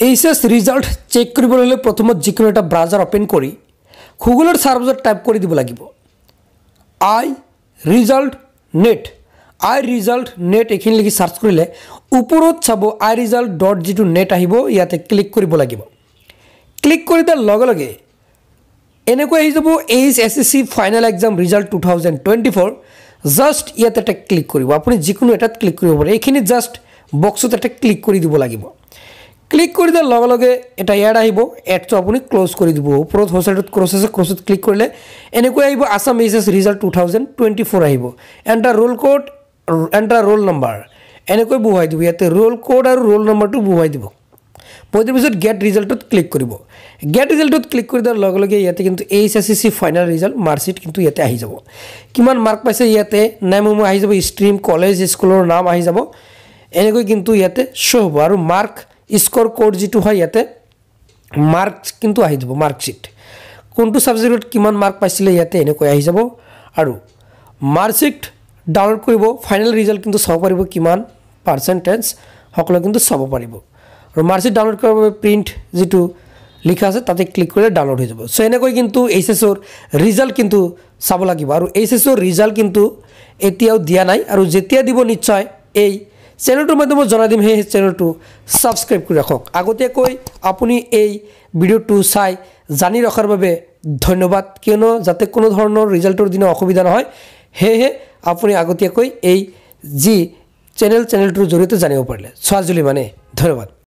HS result check কৰিবলৈ হ'লে প্ৰথমত যিকোনো এটা ব্ৰাউজাৰ ওপেন কৰি গুগলৰ সাৰ্চত টাইপ কৰি দিব লাগিব iResult.net iResult.net এখিনি লিখি সাৰ্চ কৰিলে ওপৰত চাব iResult.net আহিব ইয়াতে ক্লিক কৰিব লাগিব ক্লিক কৰি তাৰ লগে লগে এনেকৈ আহি যাব HSC final exam result 2024 just ইয়াতে এটা ক্লিক কৰিব আপুনি যিকোনো এটাত ক্লিক কৰিব পাৰে এখিনি জাস্ট বক্সত এটা ক্লিক কৰি দিব লাগিব ক্লিক কৰি দিয়াৰ লগে লগে এটা এড আহিব এডটো আপুনি ক্লোজ কৰি দিব ওপৰত হোসাইডত ক্ৰসত ক্লিক কৰিলে এনেকৈ আহিব আসাম এইচএস ৰিজাল্ট 2024 আহিব enter roll code enter roll number এনেকৈ বুহাই দিব ইয়াতে ৰোল কোড আৰু ৰোল নাম্বাৰটো বুহাই দিব পইতে পিছত গেট ৰিজাল্টত ক্লিক কৰিব গেট ৰিজাল্টত ক্লিক কৰি দিয়াৰ লগে লগে ইয়াতে কিন্তু এইচএসসি ফাইনাল ৰিজাল্ট মাৰ্কশিট কিন্তু ইয়াতে আহি যাব কিমান মাৰ্ক পাইছে ইয়াতে নাম আহি যাব স্ট্ৰীম কলেজ স্কুলৰ নাম আহি যাব এনেকৈ কিন্তু ইয়াতে শো হ'ব আৰু মাৰ্ক স্কোৰ কোড যেটো হয় ইয়াতে মাৰ্কস কিন্তু আহি যাব মাৰ্কশিট কোনটো সাবজেক্টত কিমান মাৰ্ক পাইছিলে ইয়াতে এনেকৈ আহি যাব আৰু মাৰ্কশিট ডাউনলোড কৰিব ফাইনাল ৰিজাল্ট কিন্তু চাব পাৰিব কিমান পাৰ্সেন্টেজ সকলো কিন্তু চাব পাৰিব আৰু মাৰ্কশিট ডাউনলোড কৰাৰ বাবে প্ৰিন্ট যেটো লিখা আছে তাতে ক্লিক কৰিলে ডাউনলোড হৈ যাব সো এনেকৈ কিন্তু এইচএসৰ ৰিজাল্ট কিন্তু চাব লাগিব আৰু এইচএসৰ ৰিজাল্ট কিন্তু এতিয়াও দিয়া নাই আৰু যেতিয়া দিব নিশ্চয় এই চেনেলটোৰ মাধ্যমত জনাই দিম হে চেনেলটো সাবস্ক্ৰাইব কৰি ৰাখক আগতীয়াকৈ আপুনি এই ভিডিওটো চাই জানি ৰখাৰ বাবে ধন্যবাদ কিয়নো যাতে কোনো ধৰণৰ ৰিজাল্টৰ দিনা অসুবিধা নহয় হে আপুনি আগতীয়াকৈ এই জি চেনেলটোৰ জৰিয়তে জানিব পাৰিলে সহজলি মানে ধন্যবাদ